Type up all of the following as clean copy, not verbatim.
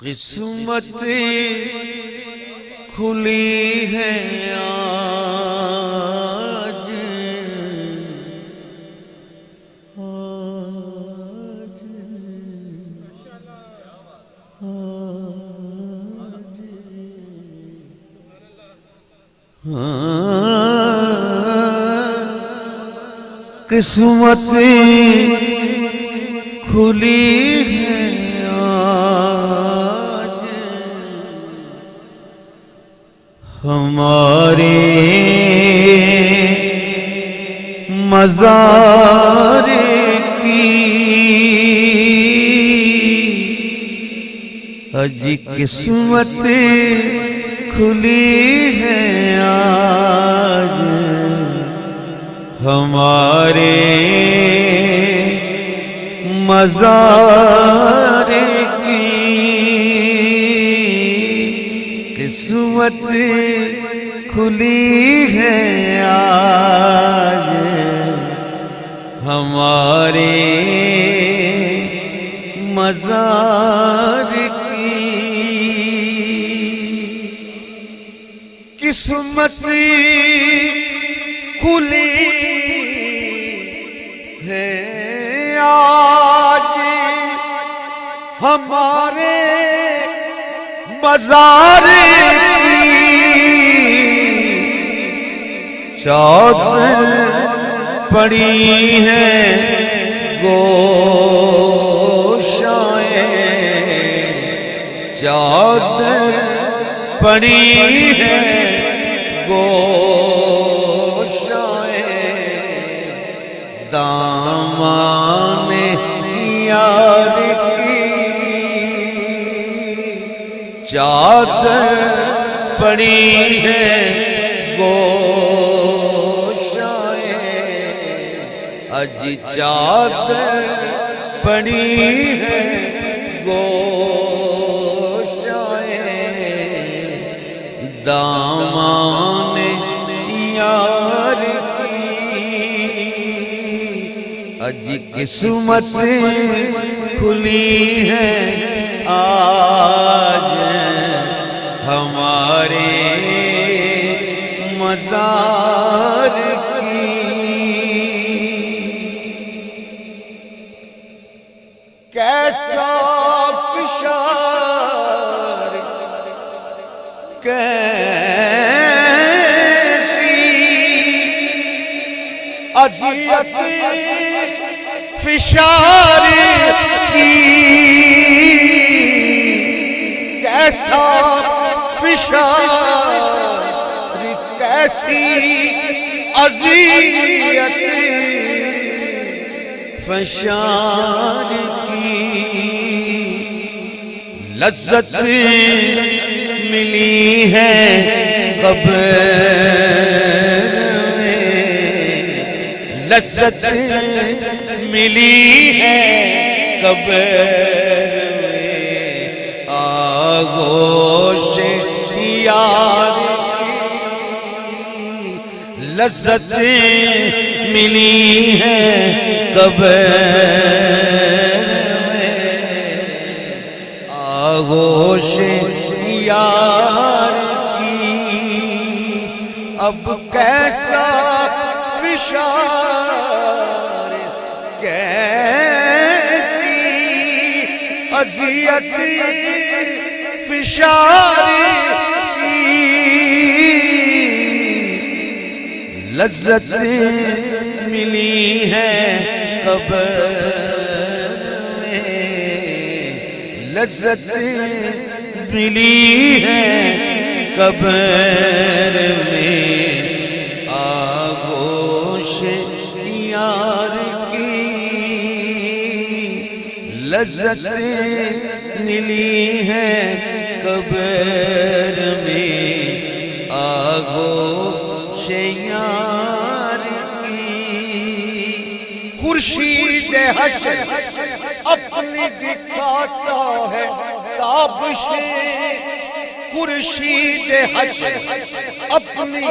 قسمت کھلی ہے آج قسمت کھلی ہے آج ہمارے مزار کی اجی قسمت کھلی ہے آج ہمارے مزار کی قسمت کھلی ہے آج ہمارے مزار کی قسمت کھلی ہے آج ہمارے مزار کی چادر پڑی ہے گوشائے چادر پڑی ہے گوشائے دامان یار کی چادر پڑی ہے گوشائے اجی چادر پڑی ہے گوشائے دامان یار کی اجی قسمت کھلی ہے آج ہمارے مزار کی کیسا فشار کیسی اذیت فشار کی کیسا فشار کیسی اذیت فشار کی لذت ملی ہے قبر میں لذت ملی ہے قبر میں آغوش یار کی لذت ملی ہے قبر میں آغوش یار کی اب کیسا فشار کیسی اذیت فشار کی لذت ملی ہے قبر میں لذت ملی ہے قبر میں آغوش یار کی لذت ملی ہے قبر میں آغوش یار کی خورشید حشر اپنی دکھاتا ہے تابشیں خورشید حشر اپنی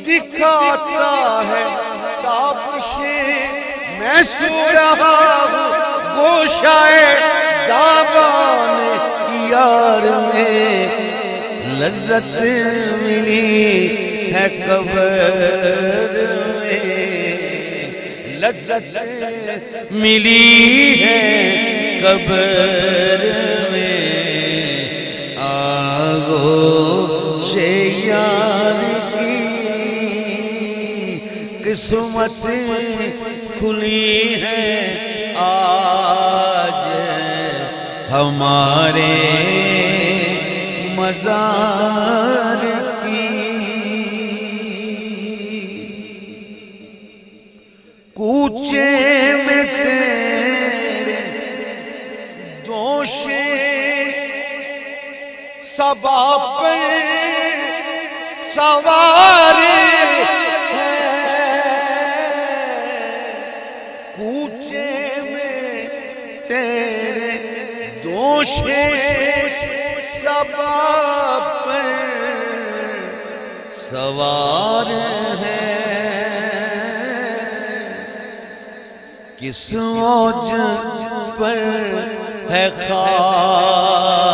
دکھاتا ہے تابشیں میں سو رہا ہوں گوشائے دامان یار لذت ملی ہے قبر میں، لذت ملی ہے قبر میں، آغوش یار کی قسمت کھلی ہے آج ہمارے مزار کی، کوچے میں تیرے دوش صبا پر سوار ہے، کوچے میں تیرے دوش صبا پر سوار ہے، کس موج پر ہے خاک،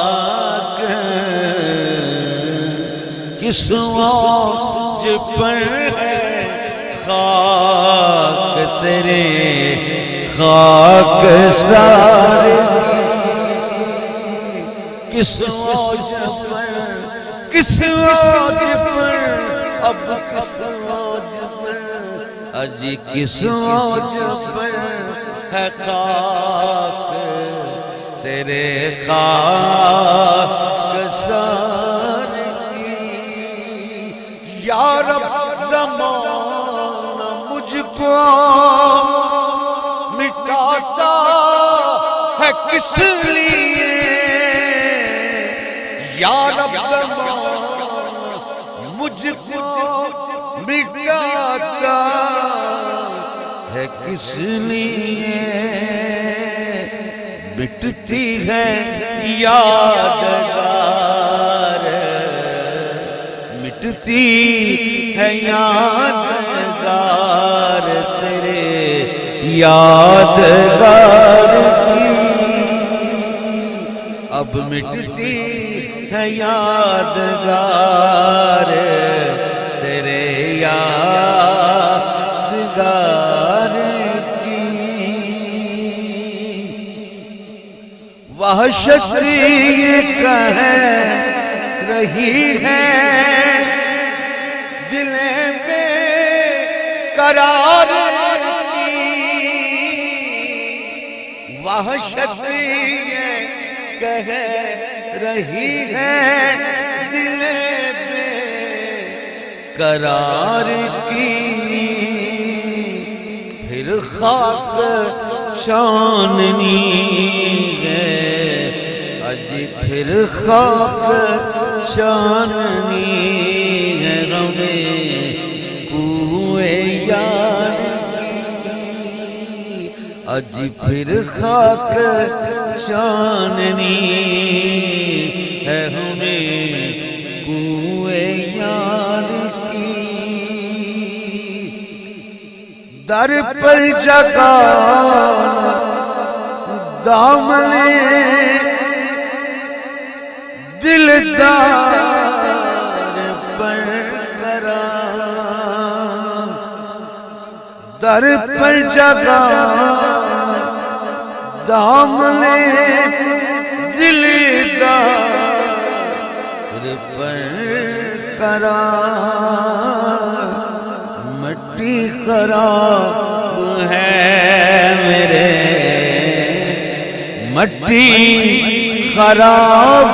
کس موج پر ہے خاک تیرے خاک سار، کس موج پر، کس موج پر، اب کس موج پر، اجی کس موج پر ہے خاک تیرے خاک سار کی، یا رب زمانہ مجھ کو مٹاتا ہے کس لیے، یا رب زمانہ مجھ کو مٹاتا ہے کس لیے، مٹتی ہے یادگار، مٹتی ہے یادگار تیرے یادگار کی، اب مٹتی ہے یادگار تیرے یادگار کی، وحشت یہ کہہ رہی ہے دل میں قرار کی، وحشت یہ کہہ رہی ہے دل میں قرار کی، پھر خاک چاندنی ہے اجی، پھر خاک چاندنی ہے غمیں کوئے یار کی، اجی پھر خاک چاندنی ہے ہمیں کوئے یار کی، در پر جگہ دامن دلدار پر کرا، در پر جگہ دامن دلدار پر کرا، مٹی خراب ہے میرے، مٹی خراب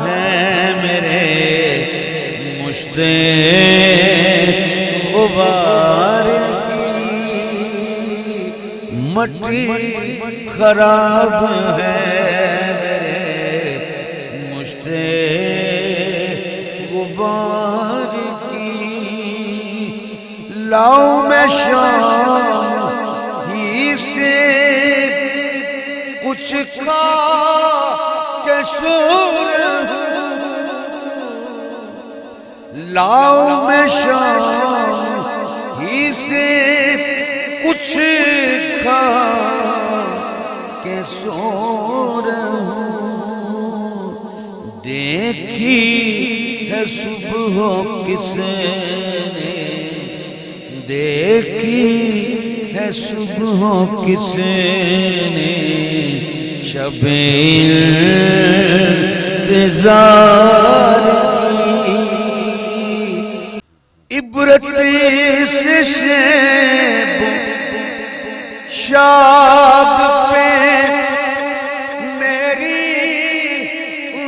ہے میرے، مشت غبار کی، مٹی خراب ہے میرے، مشت غبار کی، لاؤ میں شام ہی سے کچھ کھا کے سو رہوں، لاؤ میں شام ہی سے کچھ کھا کے سو رہوں، دیکھی ہے صبح کس نے دیکھی ہے صبح کس نے شب انتظار کی عبرت سے شیب شاب پہ میری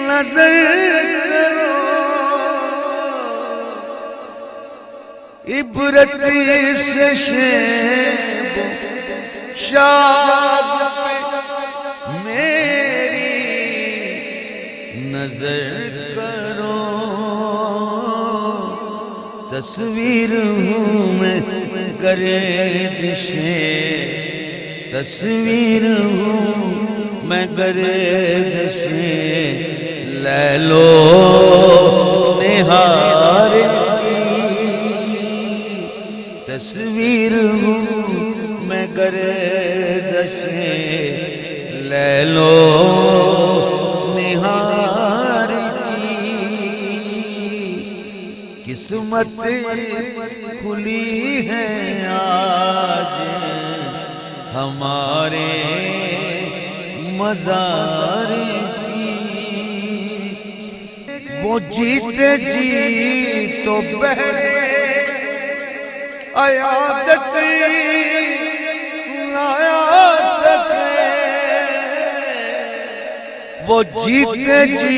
نظر کرو عبرت سے شیب شاب پہ میری نظر کرو تصویر ہوں میں گردشِ تصویر ہوں میں گردشِ لیل و نہار کی تصویر ہوں میں گردشِ لیل و نہار کی قسمت کھلی ہے آج ہمارے مزار کی وہ جیتے جی تو بہرے عیادت نہ آ سکے وہ جیتے جی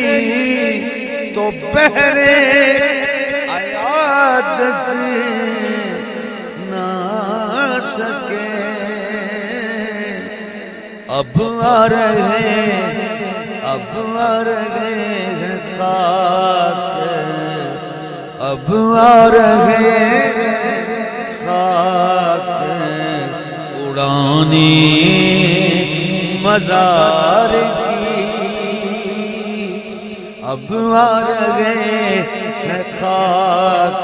تو بہرے عیادت نہ آ سکے اب آ رہے ہیں خاک اب آ رہے ہیں خاک اڑانی مزار کی اب آ رہے ہیں خاک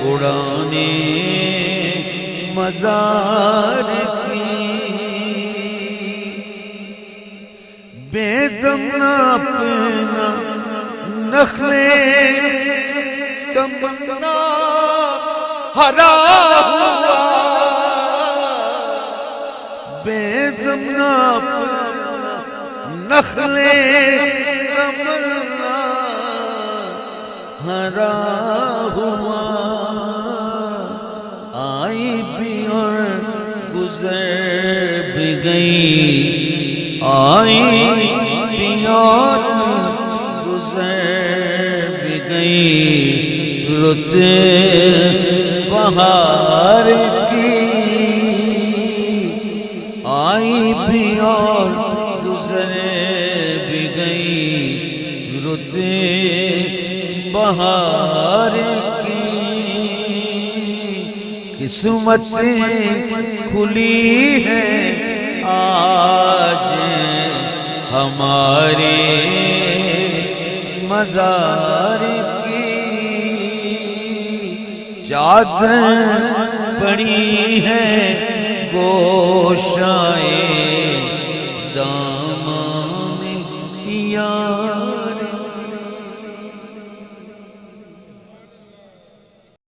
اڑانی مزار کی بے دم نہ اپنا نخلے تمنا ہرا ہوا بے دم نہ اپنا نخلے تمنا ہرا ہوا آئی بھی اور گزر بھی گئی آئی بھی اور گزر بھی گئی رت بہار کی آئی بھی اور گزر بھی گئی رت بہار کی قسمت کھلی ہے آج ہمارے مزار کی چادر پڑی ہے گوشائے دان